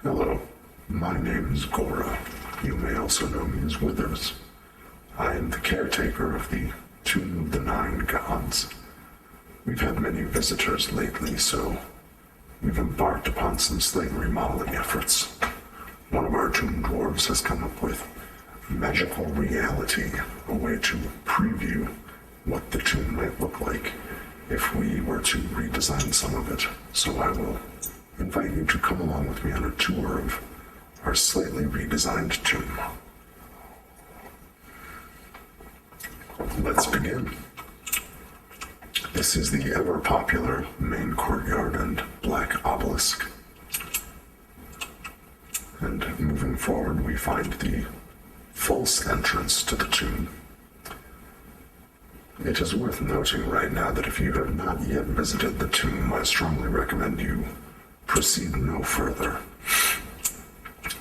Hello, my name is Gora. You may also know me as Withers. I am the caretaker of the Tomb of the Nine Gods. We've had many visitors lately, so we've embarked upon some slight remodeling efforts. One of our tomb dwarves has come up with magical reality, a way to preview what the tomb might look like if we were to redesign some of it. So I will invite you to come along with me on a tour of our slightly redesigned tomb. Let's begin. This is the ever-popular main courtyard and black obelisk. And moving forward, we find the false entrance to the tomb. It is worth noting right now that if you have not yet visited the tomb, I strongly recommend you proceed no further.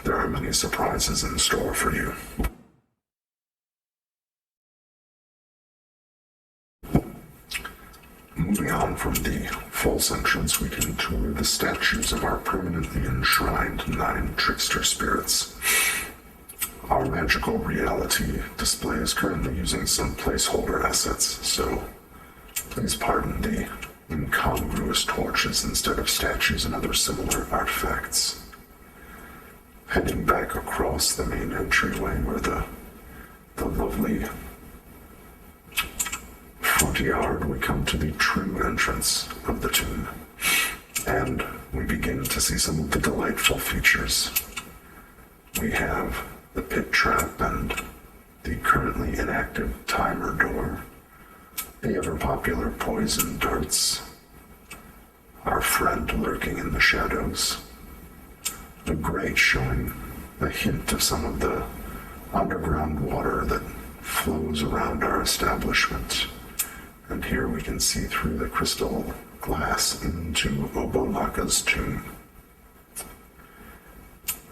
There are many surprises in store for you. Moving on from the false entrance, we can tour the statues of our permanently enshrined 9 trickster spirits. Our magical reality display is currently using some placeholder assets, so please pardon the incongruous torches instead of statues and other similar artifacts. Heading back across the main entryway where the lovely front yard, we come to the true entrance of the tomb, and we begin to see some of the delightful features. We have the pit trap and the currently inactive timer door, the ever-popular poison darts, our friend lurking in the shadows, the grate showing a hint of some of the underground water that flows around our establishment. And here we can see through the crystal glass into Obolaka's tomb.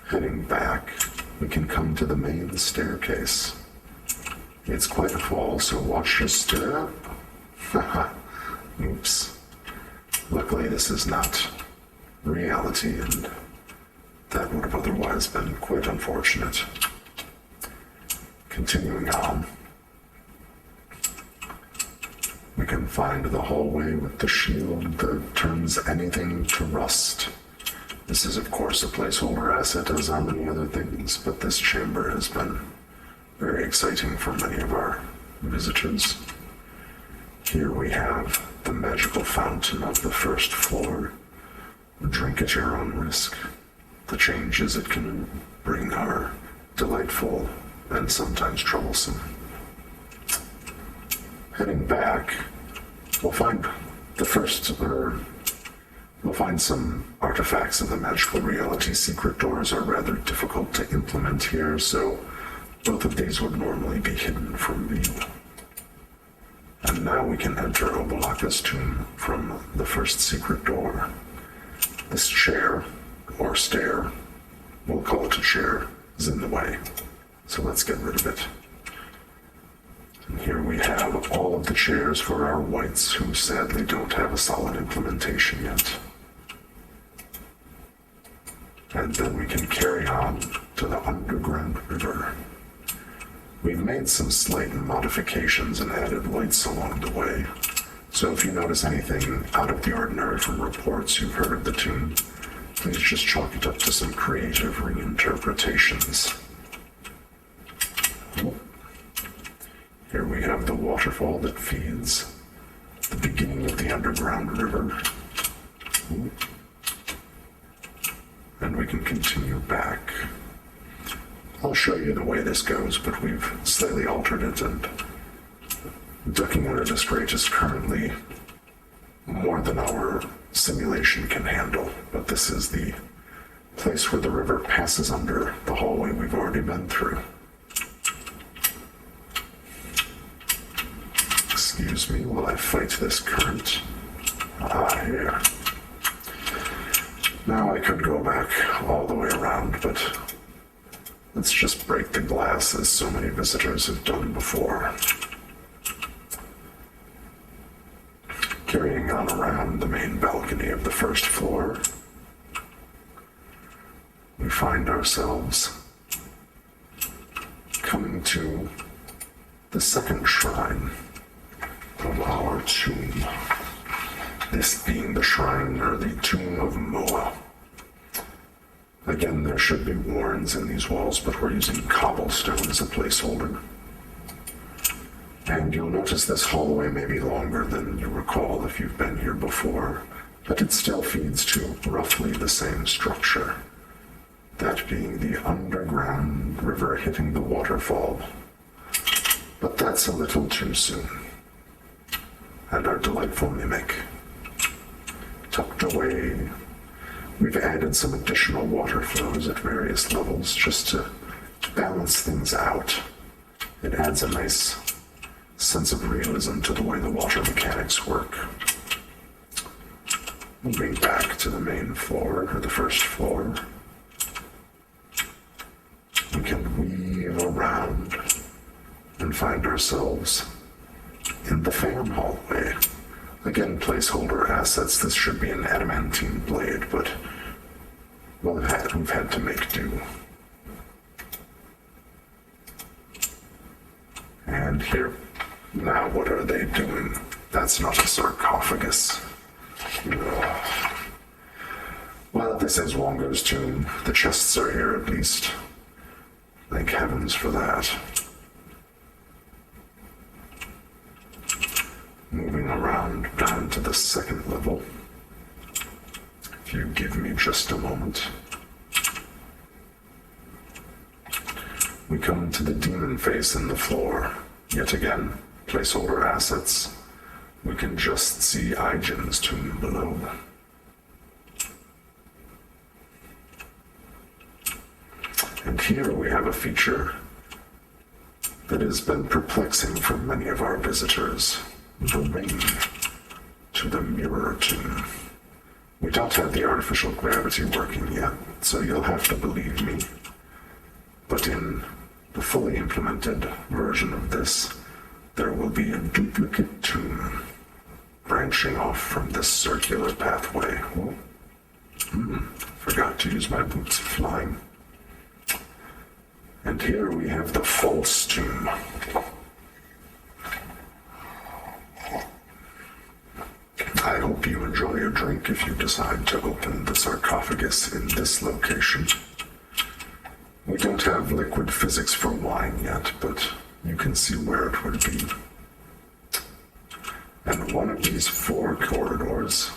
Heading back, we can come to the main staircase. It's quite a fall, so watch your step. Haha, oops. Luckily this is not reality, and that would have otherwise been quite unfortunate. Continuing on, we can find the hallway with the shield that turns anything to rust. This is, of course, a placeholder asset, as are many other things, but this chamber has been very exciting for many of our visitors. Here we have the magical fountain of the first floor. Drink at your own risk. The changes it can bring are delightful and sometimes troublesome. Heading back, we'll find some artifacts of the magical reality. Secret doors are rather difficult to implement here, so both of these would normally be hidden from view. And now we can enter Obolaka's tomb from the first secret door. This chair, or stair, we'll call it a chair, is in the way, so let's get rid of it. And here we have all of the chairs for our wights, who sadly don't have a solid implementation yet. And then we can carry on to the underground river. We've made some slight modifications and added lights along the way, so if you notice anything out of the ordinary from reports you've heard of the tomb, please just chalk it up to some creative reinterpretations. Here we have the waterfall that feeds the beginning of the underground river. And we can continue back. I'll show you the way this goes, but we've slightly altered it, and ducking under this grate is currently more than our simulation can handle, but this is the place where the river passes under the hallway we've already been through. Excuse me while I fight this current. Here. Now I could go back all the way around, but let's just break the glass as so many visitors have done before. Carrying on around the main balcony of the first floor, we find ourselves coming to the second shrine of our tomb. This being the shrine, or the Tomb of Moa. Again, there should be warrens in these walls, but we're using cobblestone as a placeholder. And you'll notice this hallway may be longer than you recall if you've been here before, but it still feeds to roughly the same structure. That being the underground river hitting the waterfall. But that's a little too soon. And our delightful mimic, tucked away. We've added some additional water flows at various levels just to balance things out. It adds a nice sense of realism to the way the water mechanics work. Moving back to the main floor, or the first floor, we can weave around and find ourselves in the fan hallway. Again, placeholder assets. This should be an adamantine blade, but well, we've had to make do. And here, now what are they doing? That's not a sarcophagus. Ugh. Well, this is Wongo's tomb. The chests are here at least. Thank heavens for that. Moving around down to the second level. If you give me just a moment. We come to the demon face in the floor. Yet again, placeholder assets. We can just see Aijin's tomb below. And here we have a feature that has been perplexing for many of our visitors. The ring to the mirror tomb. We don't have the artificial gravity working yet, so you'll have to believe me. But in the fully implemented version of this, there will be a duplicate tomb branching off from this circular pathway. Forgot to use my boots of flying. And here we have the false tomb. I hope you enjoy your drink if you decide to open the sarcophagus in this location. We don't have liquid physics for wine yet, but you can see where it would be. And one of these 4 corridors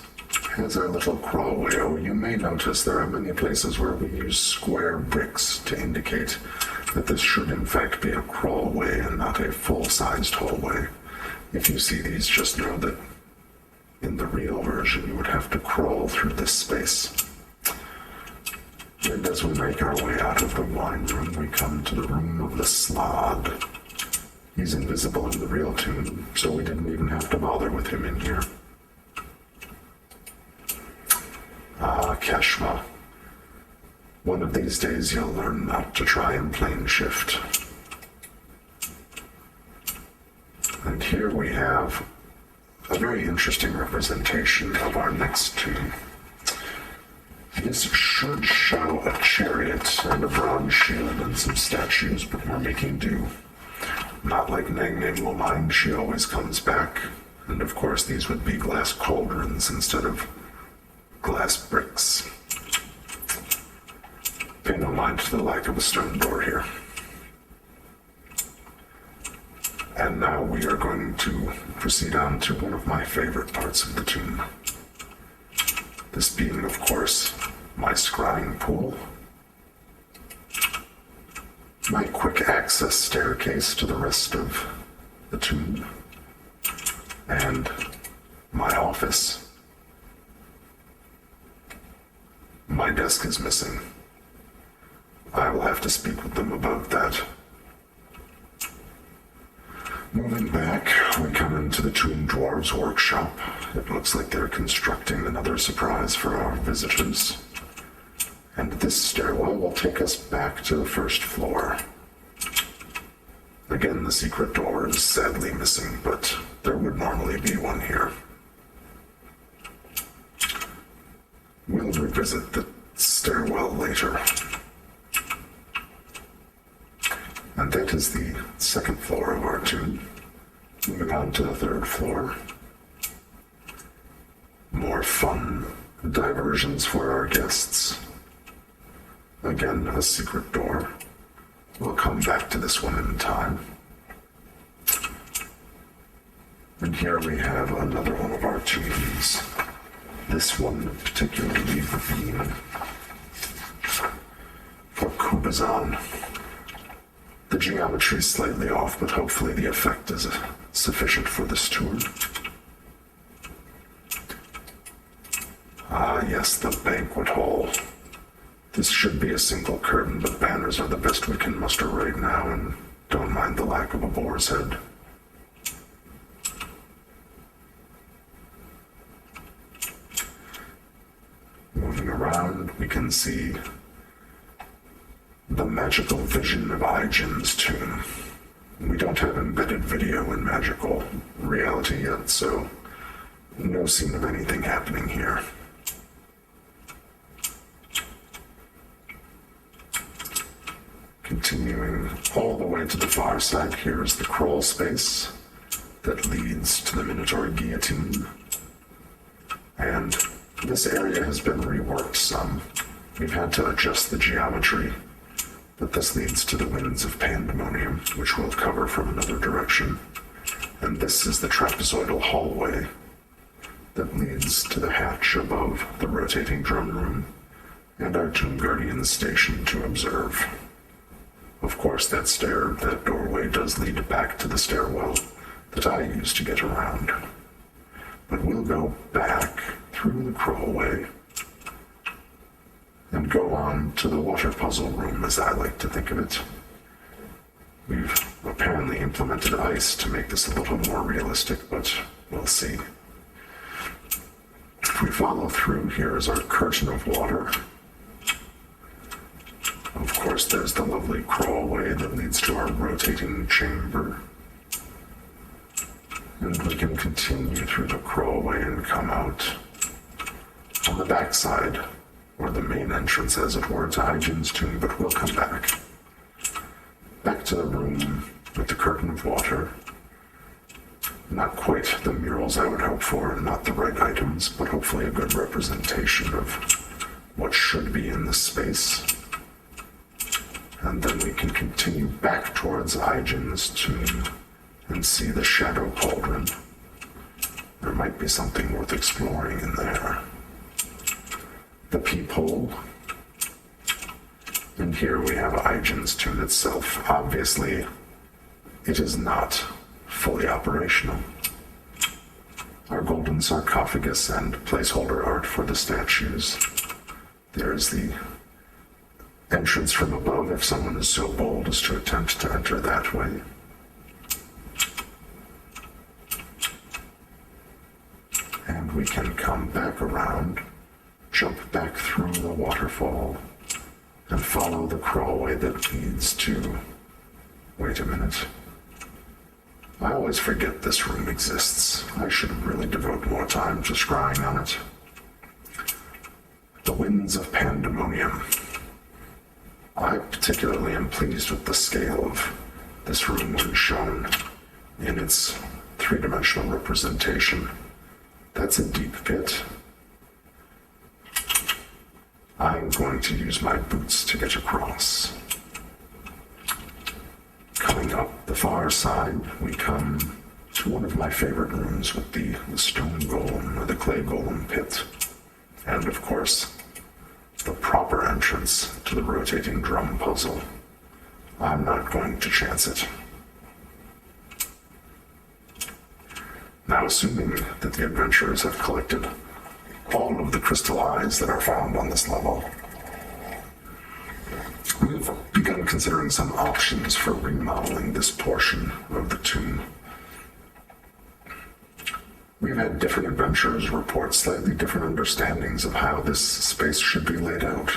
has our little crawlway. Oh, you may notice there are many places where we use square bricks to indicate that this should in fact be a crawlway and not a full-sized hallway. If you see these, just know that in the real version, you would have to crawl through this space. And as we make our way out of the wine room, we come to the room of the Slod. He's invisible in the real tomb, so we didn't even have to bother with him in here. Ah, Keshma. One of these days you'll learn not to try and plane shift. And here we have a very interesting representation of our next tomb. This should show a chariot and a bronze shield and some statues, but we're making do. Not like Neng will mind, she always comes back. And of course these would be glass cauldrons instead of glass bricks. Pay no mind to the lack of a stone door here. And now we are going to proceed on to one of my favorite parts of the tomb. This being, of course, my scrying pool. My quick access staircase to the rest of the tomb. And my office. My desk is missing. I will have to speak with them about that. Moving back, we come into the Twin Dwarves workshop. It looks like they're constructing another surprise for our visitors. And this stairwell will take us back to the first floor. Again, the secret door is sadly missing, but there would normally be one here. We'll revisit the stairwell later. And that is the second floor of our tomb. Moving on to the third floor. More fun diversions for our guests. Again, a secret door. We'll come back to this one in time. And here we have another one of our tombs. This one particularly being for Kubazan. The geometry is slightly off, but hopefully the effect is sufficient for this tour. Ah, yes, the Banquet Hall. This should be a single curtain, but banners are the best we can muster right now, and don't mind the lack of a boar's head. Moving around, we can see the magical vision of Aijin's tomb. We don't have embedded video in magical reality yet, so no scene of anything happening here. Continuing all the way to the far side, here is the crawl space that leads to the Minotaur guillotine. And this area has been reworked some. We've had to adjust the geometry, but this leads to the Winds of Pandemonium, which we'll cover from another direction. And this is the trapezoidal hallway that leads to the hatch above the rotating drum room and our Tomb Guardian station to observe. Of course, that doorway does lead back to the stairwell that I use to get around. But we'll go back through the crawlway and go on to the water puzzle room, as I like to think of it. We've apparently implemented ice to make this a little more realistic, but we'll see. If we follow through, here is our curtain of water. Of course, there's the lovely crawlway that leads to our rotating chamber. And we can continue through the crawlway and come out on the backside, or the main entrance, as it were, to Aijin's tomb, but we'll come back. Back to the room with the curtain of water. Not quite the murals I would hope for, and not the right items, but hopefully a good representation of what should be in this space. And then we can continue back towards Aijin's tomb and see the Shadow Cauldron. There might be something worth exploring in there. The peephole. And here we have Aijin's tomb itself. Obviously, it is not fully operational. Our golden sarcophagus and placeholder art for the statues. There's the entrance from above if someone is so bold as to attempt to enter that way. And we can come back around, jump back through the waterfall, and follow the crawlway that leads to... Wait a minute. I always forget this room exists. I should really devote more time to scrying on it. The Winds of Pandemonium. I particularly am pleased with the scale of this room when shown in its three-dimensional representation. That's a deep pit. I'm going to use my boots to get across. Coming up the far side, we come to one of my favorite rooms with the stone golem, or the clay golem pit. And of course, the proper entrance to the rotating drum puzzle. I'm not going to chance it. Now, assuming that the adventurers have collected all of the crystal eyes that are found on this level, we've begun considering some options for remodeling this portion of the tomb. We've had different adventurers report slightly different understandings of how this space should be laid out,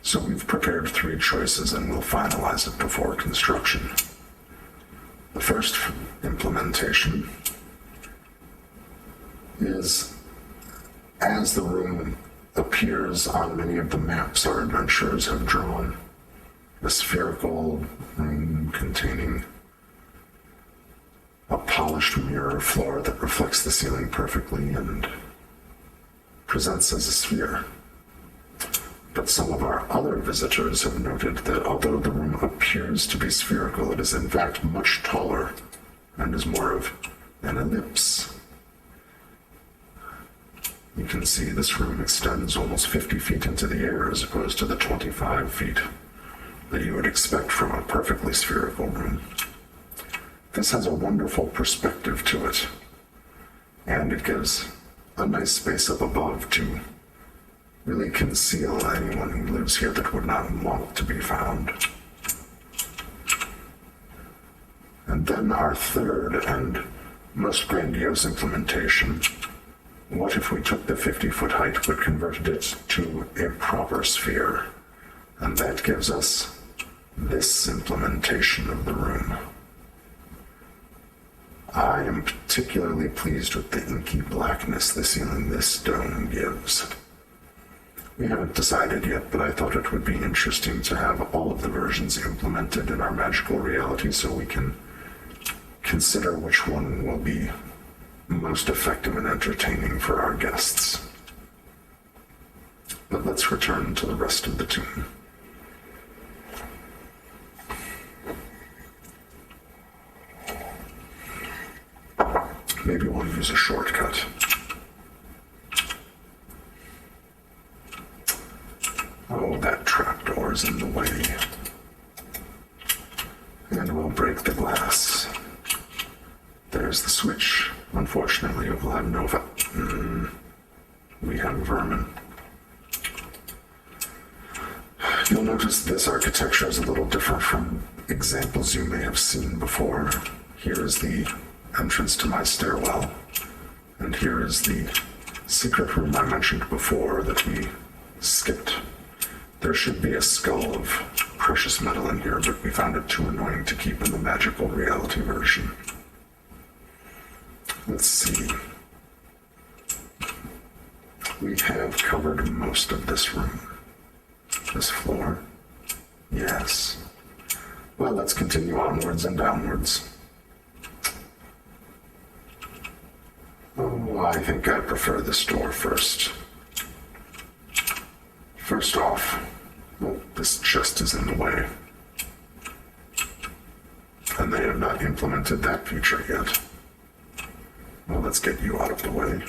so we've prepared 3 choices and we'll finalize it before construction. The first implementation is, as the room appears on many of the maps our adventurers have drawn, a spherical room containing a polished mirror floor that reflects the ceiling perfectly and presents as a sphere. But some of our other visitors have noted that although the room appears to be spherical, it is in fact much taller and is more of an ellipse. You can see this room extends almost 50 feet into the air as opposed to the 25 feet that you would expect from a perfectly spherical room. This has a wonderful perspective to it, and it gives a nice space up above to really conceal anyone who lives here that would not want to be found. And then our third and most grandiose implementation. What if we took the 50-foot height but converted it to a proper sphere? And that gives us this implementation of the room. I am particularly pleased with the inky blackness the ceiling this dome gives. We haven't decided yet, but I thought it would be interesting to have all of the versions implemented in our magical reality so we can consider which one will be most effective and entertaining for our guests. But let's return to the rest of the tomb. Maybe we'll use a shortcut. Oh, that trapdoor's in the way. And we'll break the glass. There's the switch. Unfortunately, it will have no we have vermin. You'll notice this architecture is a little different from examples you may have seen before. Here is the entrance to my stairwell, and here is the secret room I mentioned before that we skipped. There should be a skull of precious metal in here, but we found it too annoying to keep in the magical reality version. Let's see. We have covered most of this room. This floor? Yes. Well, let's continue onwards and downwards. Oh, I think I prefer this door first. First off, well, this chest is in the way. And they have not implemented that feature yet. Well, let's get you out of the way.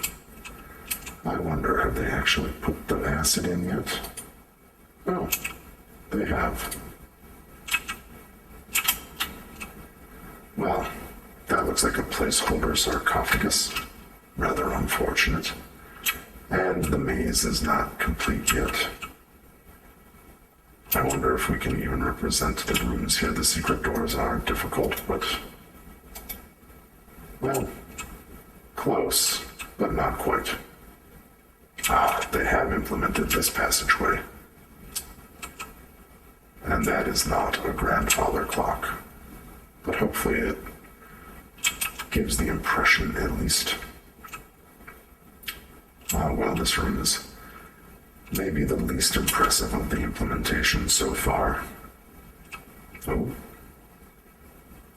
I wonder, have they actually put the acid in yet? Oh, they have. Well, that looks like a placeholder sarcophagus. Rather unfortunate. And the maze is not complete yet. I wonder if we can even represent the rooms here. The secret doors are difficult, but... well, close, but not quite. Ah, they have implemented this passageway. And that is not a grandfather clock. But hopefully it gives the impression, at least. Well, this room is maybe the least impressive of the implementation so far. Oh,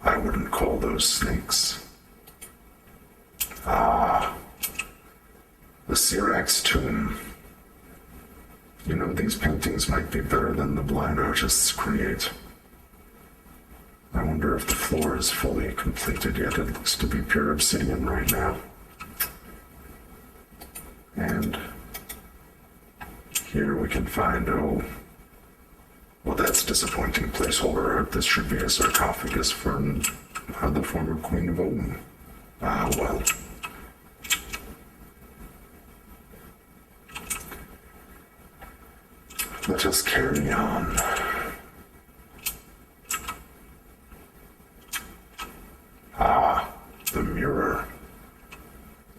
I wouldn't call those snakes. Ah, the Syrax tomb. You know, these paintings might be better than the blind artists create. I wonder if the floor is fully completed yet. It looks to be pure obsidian right now. And here we can find, oh, well, that's disappointing placeholder art. This should be a sarcophagus for the former Queen of Odin. Ah, well. Let us carry on. Ah, the mirror.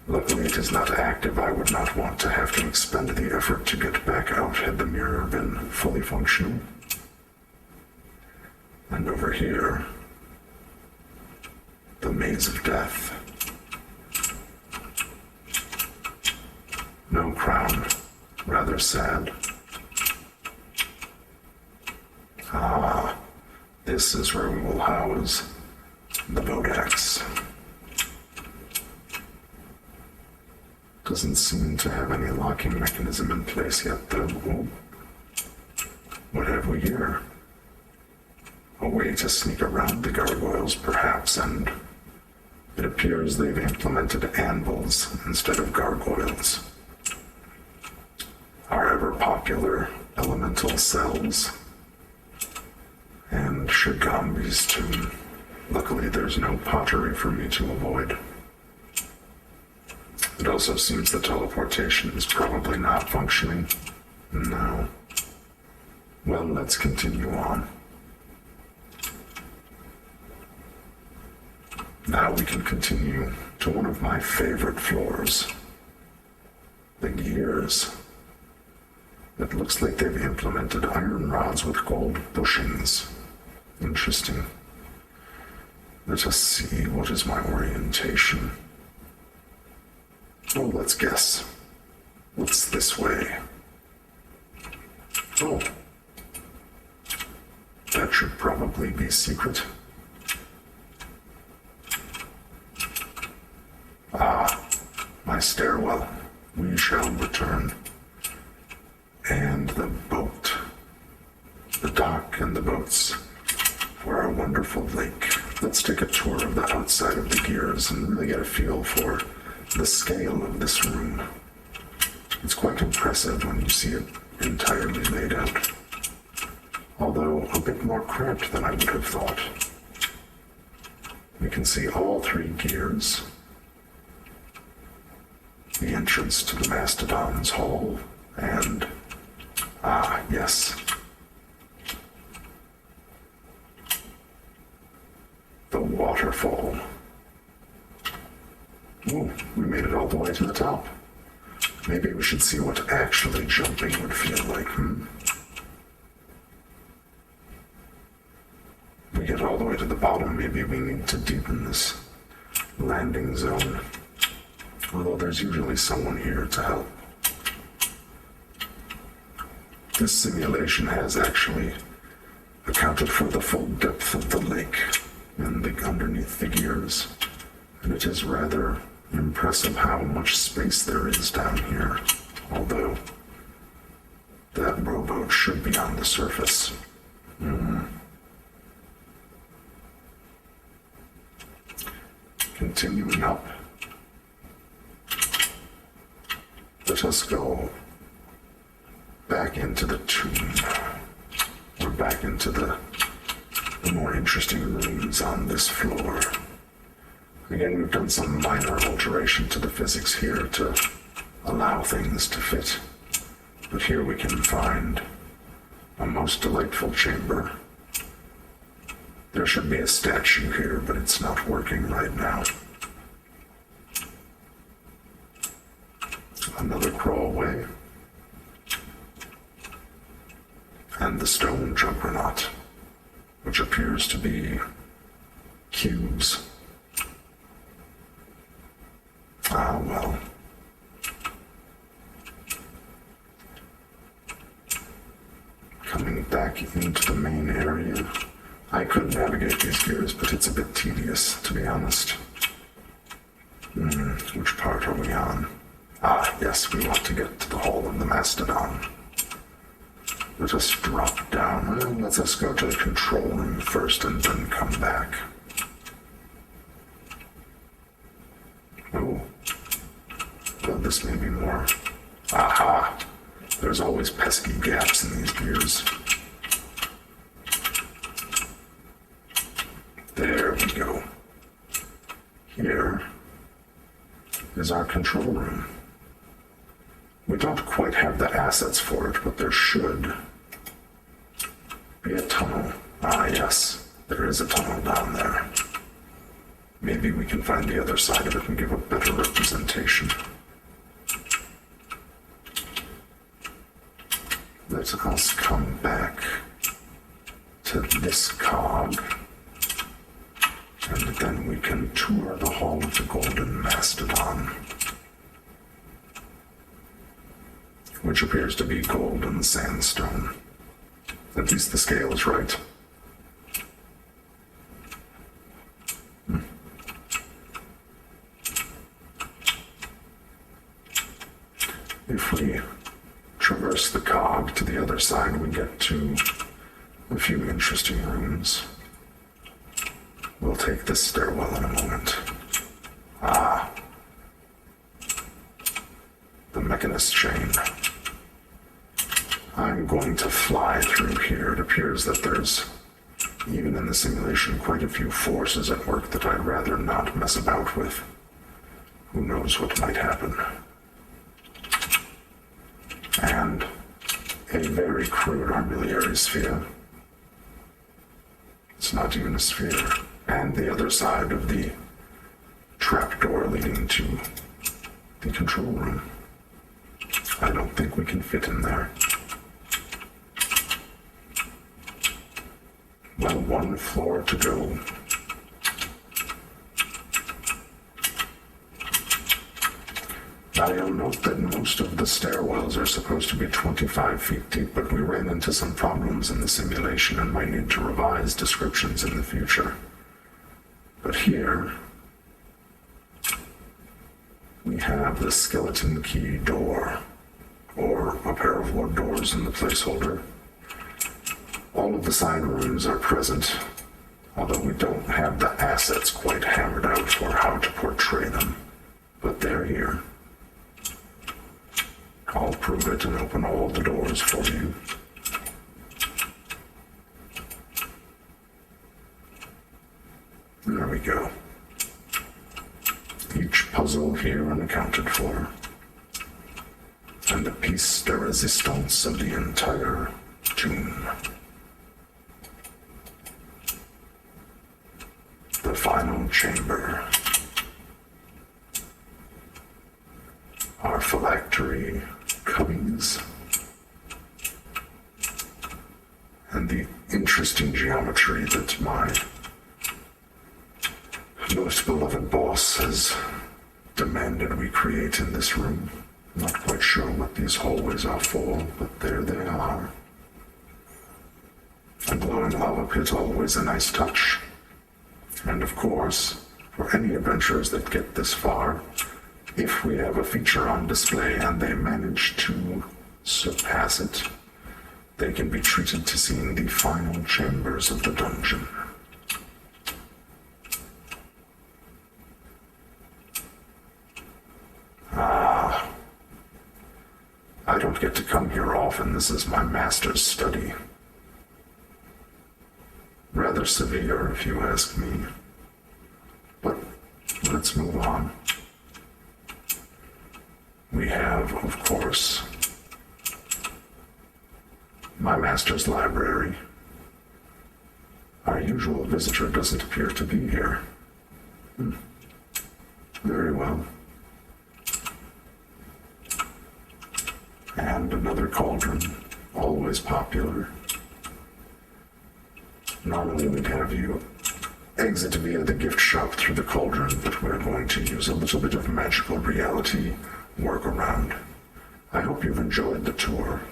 Luckily it is not active. I would not want to have to expend the effort to get back out had the mirror been fully functional. And over here, the maze of death. No crown. Rather sad. Ah, This is where we will house the boat axe. Doesn't seem to have any locking mechanism in place yet, though. Oh. What have we here? A way to sneak around the gargoyles, perhaps, and it appears they've implemented anvils instead of gargoyles. Our ever-popular elemental cells. And Shigambi's tomb. Luckily, there's no pottery for me to avoid. It also seems the teleportation is probably not functioning. No. Well, let's continue on. Now we can continue to one of my favorite floors. The gears. It looks like they've implemented iron rods with gold bushings. Interesting. Let us see, what is my orientation? Oh, let's guess. What's this way? Oh. That should probably be secret. Ah, my stairwell. We shall return. And the boat. The dock and the boats for our wonderful lake. Let's take a tour of the outside of the gears and really get a feel for the scale of this room. It's quite impressive when you see it entirely laid out. Although a bit more cramped than I would have thought. We can see all three gears. The entrance to the Mastodon's hall, and yes. The waterfall. Ooh, we made it all the way to the top. Maybe we should see what actually jumping would feel like, We get all the way to the bottom, maybe we need to deepen this landing zone. Although there's usually someone here to help. This simulation has actually accounted for the full depth of the lake and underneath the gears. And it is rather impressive how much space there is down here. Although that rowboat should be on the surface. Continuing up. Let us go back into the tomb, or back into the more interesting rooms on this floor. Again, we've done some minor alteration to the physics here to allow things to fit, but here we can find a most delightful chamber. There should be a statue here, but it's not working right now. Another crawlway. And the stone juggernaut, which appears to be cubes. Ah, well. Coming back into the main area. I could navigate these gears, but it's a bit tedious, to be honest. Which part are we on? Ah, yes, we want to get to the Hall of the Mastodon. Let us drop down. Well, let us go to the control room first and then come back. Oh. Well, this may be more. Aha! There's always pesky gaps in these gears. There we go. Here is our control room. We don't quite have the assets for it, but there should be a tunnel. Ah, yes, there is a tunnel down there. Maybe we can find the other side of it and give a better representation. Let us come back to this cog. And then we can tour the Hall of the Golden Mastodon, which appears to be gold and sandstone. At least the scale is right. If we traverse the cog to the other side, we get to a few interesting rooms. We'll take this stairwell in a moment. Ah. The Mechanist Chain. I'm going to fly through here. It appears that there's, even in the simulation, quite a few forces at work that I'd rather not mess about with. Who knows what might happen. And a very crude armillary sphere. It's not even a sphere. And the other side of the trapdoor leading to the control room. I don't think we can fit in there. Well, one floor to go. I'll note that most of the stairwells are supposed to be 25 feet deep, but we ran into some problems in the simulation and might need to revise descriptions in the future. But here, we have the skeleton key door, or a pair of wood doors in the placeholder. All of the side rooms are present, although we don't have the assets quite hammered out for how to portray them. But they're here. I'll prove it and open all the doors for you. There we go. Each puzzle here unaccounted for. And a piece de resistance of the entire tomb. The final chamber. Our phylactery cubbies. And the interesting geometry that my most beloved boss has demanded we create in this room. Not quite sure what these hallways are for, but there they are. A glowing lava pit, always a nice touch. And of course, for any adventurers that get this far, if we have a feature on display and they manage to surpass it, they can be treated to seeing the final chambers of the dungeon. I don't get to come here often. This is my master's study. Rather severe, if you ask me. But let's move on. We have, of course, my master's library. Our usual visitor doesn't appear to be here. Very well. And another cauldron, always popular. Normally we'd have you exit via the gift shop through the cauldron, but we're going to use a little bit of magical reality workaround. I hope you've enjoyed the tour,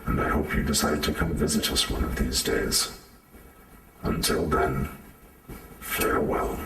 and I hope you decide to come visit us one of these days. Until then, farewell.